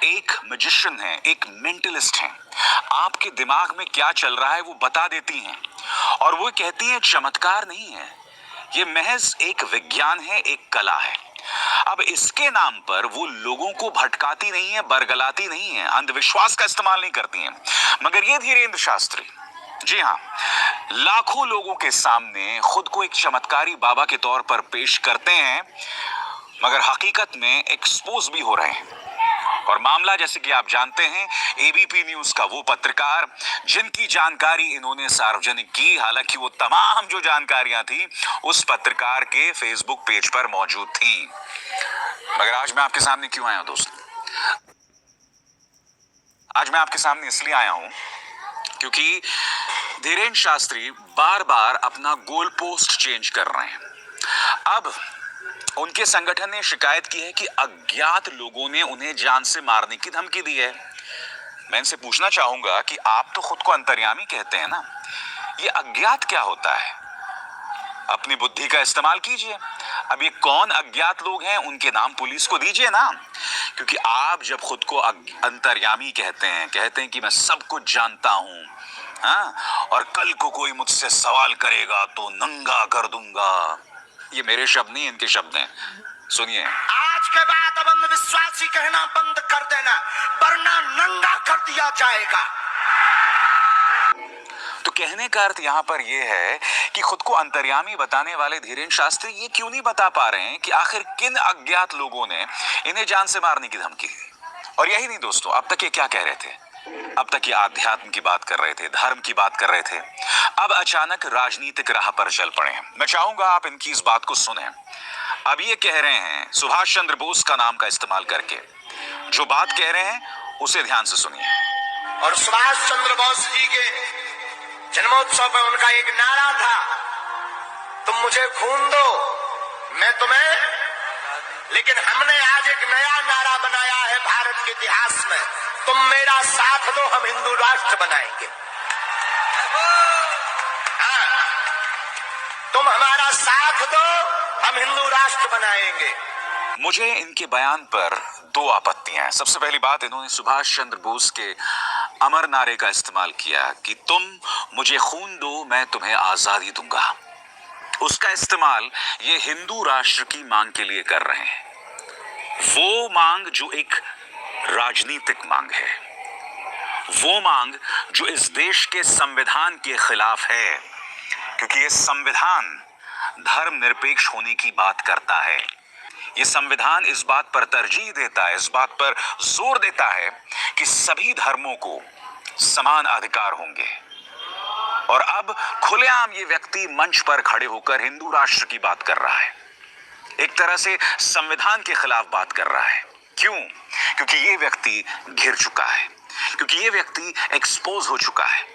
एक मैजिशियन है, एक मेंटलिस्ट है। आपके दिमाग में क्या चल रहा है वो बता देती हैं और वो कहती हैं चमत्कार नहीं है, ये महज एक विज्ञान है, एक कला है। अब इसके नाम पर वो लोगों को भटकाती नहीं है, बरगलाती नहीं है, अंधविश्वास का इस्तेमाल नहीं करती हैं। मगर ये धीरेन्द्र शास्त्री, जी हाँ, लाखों लोगों के सामने खुद को एक चमत्कारी बाबा के तौर पर पेश करते हैं, मगर हकीकत में एक्सपोज भी हो रहे हैं। और मामला जैसे कि आप जानते हैं, एबीपी न्यूज का वो पत्रकार जिनकी जानकारी इन्होंने सार्वजनिक की, हालांकि वो तमाम जो जानकारियां थी उस पत्रकार के फेसबुक पेज पर मौजूद थी। मगर आज मैं आपके सामने क्यों आया हूं दोस्तों? आज मैं आपके सामने इसलिए आया हूं क्योंकि धीरेन्द्र शास्त्री बार बार अपना गोल पोस्ट चेंज कर रहे हैं। अब उनके संगठन ने शिकायत की है कि अज्ञात लोगों ने उन्हें जान से मारने की धमकी दी है। मैं इनसे पूछना चाहूंगा कि आप तो खुद को अंतर्यामी कहते हैं ना, ये अज्ञात क्या होता है? अपनी बुद्धि का इस्तेमाल कीजिए। अब ये कौन अज्ञात लोग हैं, उनके नाम पुलिस को दीजिए ना, क्योंकि आप जब खुद को अंतर्यामी कहते हैं कि मैं सब कुछ जानता हूं, हाँ, और कल को कोई मुझसे सवाल करेगा तो नंगा कर दूंगा। ये मेरे शब्द नहीं, इनके शब्द हैं, सुनिए। आज के बाद अब अंधविश्वासी कहना बंद कर देना, वरना नंगा कर दिया जाएगा। तो कहने का अर्थ यहाँ पर यह है कि खुद को अंतर्यामी बताने वाले धीरेन्द्र शास्त्री ये क्यों नहीं बता पा रहे हैं कि आखिर किन अज्ञात लोगों ने इन्हें जान से मारने की धमकी दी। और यही नहीं दोस्तों, अब तक ये क्या कह रहे थे? अब तक ये आध्यात्म की बात कर रहे थे, धर्म की बात कर रहे थे, अब अचानक राजनीतिक राह पर चल पड़े हैं। मैं चाहूंगा आप इनकी इस बात को सुने। अब ये कह रहे हैं सुभाष चंद्र बोस का नाम का इस्तेमाल करके, जो बात कह रहे हैं उसे ध्यान से सुनिए। और सुभाष चंद्र बोस जी के जन्मोत्सव पर उनका एक नारा था, तुम मुझे खून दो मैं तुम्हें, लेकिन हमने आज एक नया नारा बनाया है भारत के इतिहास में, तुम मेरा साथ दो हम हिंदू राष्ट्र बनाएंगे। हाँ, तुम हमारा साथ दो हम हिंदू राष्ट्र बनाएंगे। मुझे इनके बयान पर दो आपत्तियां हैं। सबसे पहली बात, इन्होंने सुभाष चंद्र बोस के अमर नारे का इस्तेमाल किया कि तुम मुझे खून दो मैं तुम्हें आजादी दूंगा। उसका इस्तेमाल ये हिंदू राष्ट्र की मांग के लिए कर रहे हैं, वो मांग जो एक राजनीतिक मांग है, वो मांग जो इस देश के संविधान के खिलाफ है, क्योंकि ये संविधान धर्मनिरपेक्ष होने की बात करता है। ये संविधान इस बात पर तरजीह देता है, इस बात पर जोर देता है कि सभी धर्मों को समान अधिकार होंगे। और अब खुलेआम ये व्यक्ति मंच पर खड़े होकर हिंदू राष्ट्र की बात कर रहा है, एक तरह से संविधान के खिलाफ बात कर रहा है। क्यों? क्योंकि ये व्यक्ति घिर चुका है, क्योंकि ये व्यक्ति एक्सपोज हो चुका है।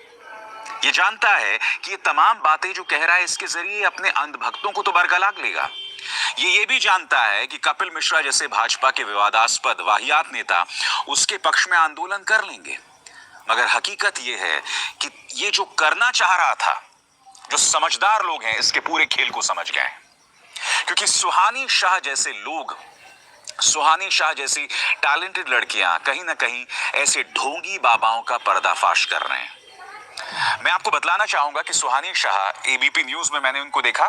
ये जानता है कि ये तमाम बातें जो कह रहा है इसके जरिए अपने अंधभक्तों को तो बरगला लेगा। ये भी जानता है कि कपिल मिश्रा जैसे भाजपा के विवादास्पद वाहियात नेता उसके पक्ष में आंदोलन कर लेंगे। मगर हकीकत ये है कि ये जो करना चाह रहा था, जो समझदार लोग हैं इसके पूरे खेल को समझ गए, क्योंकि सुहानी शाह जैसे लोग, सुहानी शाह जैसी टैलेंटेड लड़कियां कहीं ना कहीं ऐसे ढोंगी बाबाओं का पर्दाफाश कर रहे हैं। मैं आपको बतलाना चाहूंगा कि सुहानी शाह एबीपी न्यूज में मैंने उनको देखा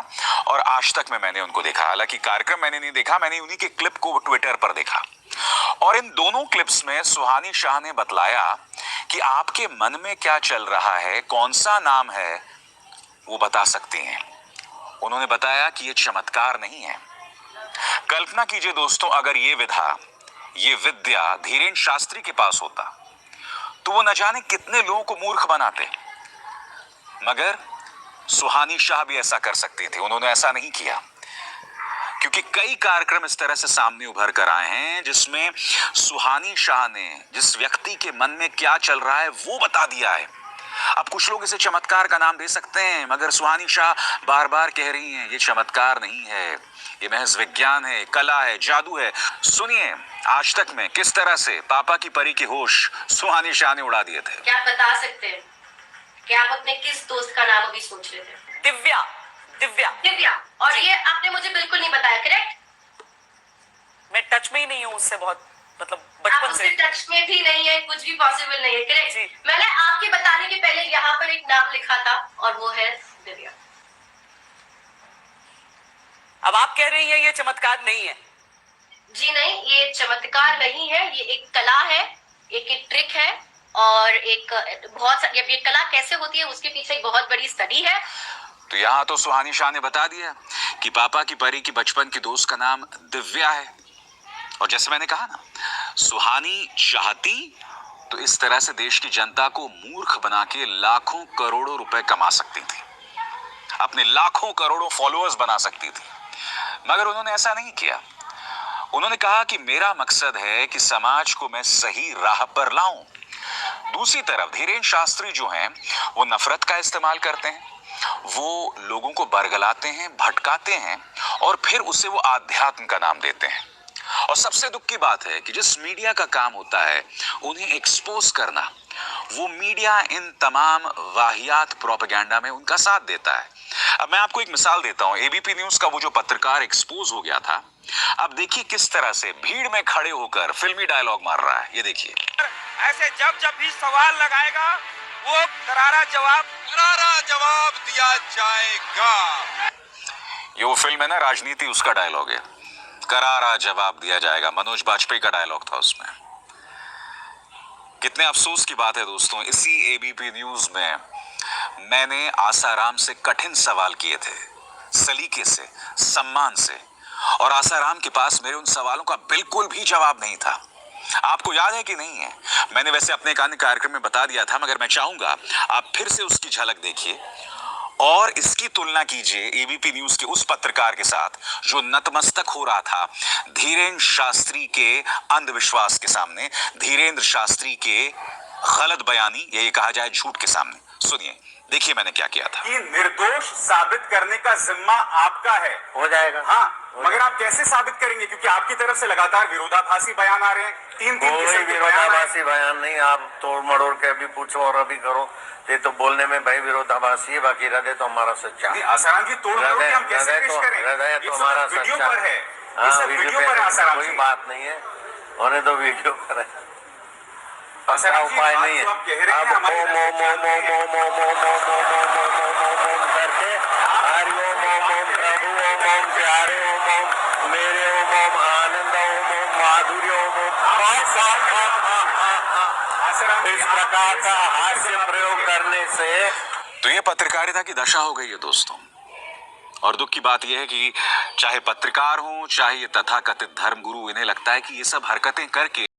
और आज तक में मैंने उनको देखा। हालांकि कार्यक्रम मैंने नहीं देखा, मैंने उन्हीं के क्लिप को ट्विटर पर देखा। और इन दोनों क्लिप्स में सुहानी शाह ने बतलाया कि आपके मन में क्या चल रहा है, कौन सा नाम है, वो बता सकती हैं। उन्होंने बताया कि ये चमत्कार नहीं है। कल्पना कीजिए दोस्तों, अगर ये विद्या धीरेन्द्र शास्त्री के पास होता तो वो न जाने कितने लोगों को मूर्ख बनाते। मगर सुहानी शाह भी ऐसा कर सकती थी, उन्होंने ऐसा नहीं किया, क्योंकि कई कार्यक्रम इस तरह से सामने उभर कर आए हैं जिसमें सुहानी शाह ने जिस व्यक्ति के मन में क्या चल रहा है वो बता दिया है। अब कुछ लोग इसे चमत्कार का नाम दे सकते हैं, मगर सुहानी शाह बार बार कह रही हैं ये चमत्कार नहीं है, ये महज विज्ञान है, कला है, जादू है। सुनिए आज तक में किस तरह से पापा की परी के होश सुहानी शाह ने उड़ा दिए थे। क्या आप बता सकते हैं कि आप अपने किस दोस्त का नाम अभी सोच रहे थे? दिव्या। दिव्या दिव्या। और ये आपने मुझे बिल्कुल नहीं बताया, करेक्ट? मैं टच में ही नहीं हूँ उससे बहुत। मतलब आप बचपन उसके से। टच में भी नहीं है, कुछ भी पॉसिबल नहीं है। जी। करेक्ट। मैंने आपके बताने के पहले यहाँ पर एक नाम लिखा था और वो है दिव्या। अब आप कह रही हैं ये चमत्कार नहीं है। जी नहीं, ये चमत्कार नहीं है, ये एक कला है, एक ट्रिक है और एक ये कला कैसे होती है उसके पीछे एक बहुत बड़ी स्टडी है। तो यहाँ तो सुहानी शाह ने बता दिया कि पापा की परी की बचपन की दोस्त का नाम दिव्या है। और जैसे मैंने कहा ना, सुहानी चाहती तो इस तरह से देश की जनता को मूर्ख बना के लाखों करोड़ों रुपए कमा सकती थी, अपने लाखों करोड़ों फॉलोअर्स बना सकती थी, मगर उन्होंने ऐसा नहीं किया। उन्होंने कहा कि मेरा मकसद है कि समाज को मैं सही राह पर लाऊं। दूसरी तरफ धीरेन्द्र शास्त्री जो हैं वो नफरत का इस्तेमाल करते हैं, वो लोगों को बरगलाते हैं, भटकाते हैं और फिर उसे वो आध्यात्म का नाम देते हैं। और सबसे दुख की बात है कि जिस मीडिया का काम होता है उन्हें एक्सपोज करना, वो मीडिया इन तमाम वाहियात प्रोपेगेंडा में उनका साथ देता है। अब मैं आपको एक मिसाल देता हूं, एबीपी न्यूज का वो जो पत्रकार एक्सपोज हो गया था, अब देखिए किस तरह से भीड़ में खड़े होकर फिल्मी डायलॉग मार रहा है। ये देखिए। ऐसे जब जब भी सवाल लगाएगा वो करारा जवाब दिया जाएगा। ये वो फिल्म है ना राजनीति, उसका डायलॉग है, करारा जवाब दिया जाएगा। मनोज बाजपेयी का डायलॉग था उसमें। कितने अफसोस की बात है दोस्तों, इसी एबीपी न्यूज में मैंने आसाराम से कठिन सवाल किए थे, सलीके से, सम्मान से, और आसाराम के पास मेरे उन सवालों का बिल्कुल भी जवाब नहीं था। आपको याद है कि नहीं है? मैंने वैसे अपने एक अन्य कार्यक्रम में बता दिया था, मगर मैं चाहूंगा आप फिर से उसकी झलक देखिए और इसकी तुलना कीजिए एबीपी न्यूज के उस पत्रकार के साथ जो नतमस्तक हो रहा था धीरेन्द्र शास्त्री के अंधविश्वास के सामने, धीरेन्द्र शास्त्री के गलत बयानी, यही कहा जाए झूठ के सामने। सुनिए, देखिए मैंने क्या किया था। कि निर्दोष साबित करने का जिम्मा आपका है। हो जाएगा। हाँ, मगर आप कैसे साबित करेंगे? क्योंकि आपकी तरफ से लगातार विरोधाभासी बयान आ रहे हैं, तीन कोई किस्म के विरोधाभासी बयान नहीं। आप तोड़ मड़ोड़ के अभी पूछो और अभी करो, ये तो बोलने में भाई विरोधाभासी है, बाकी हृदय तो हमारा सच्चा। आसाराम जी तोड़ मड़ोड़ के हम कैसे पेश करें? हृदय ये तो सब हमारा वीडियो सच्चा पर है, ये सब वीडियो पर है आसाराम कोई जी। बात नहीं है, होने दो वीडियो पर है। आसाराम जी, उपाय नहीं है। आप कह रहे हैं अब हमारी ओम ओम ओम ओम ओम ओम ओम ओम ओम ओम ओम ओम करके हरि ओम ओम ओम प्रभु ओम ओम प्यारे ओम ओम मेरे ओम ओम आनंद ओम ओम माधुर्य ओम ओम इस प्रकार का हास्य प्रयोग करने से तो ये पत्रकारिता की दशा हो गई है दोस्तों। और दुख की बात यह है कि चाहे पत्रकार हो, चाहे ये तथाकथित धर्मगुरु, इन्हें लगता है कि ये सब हरकतें करके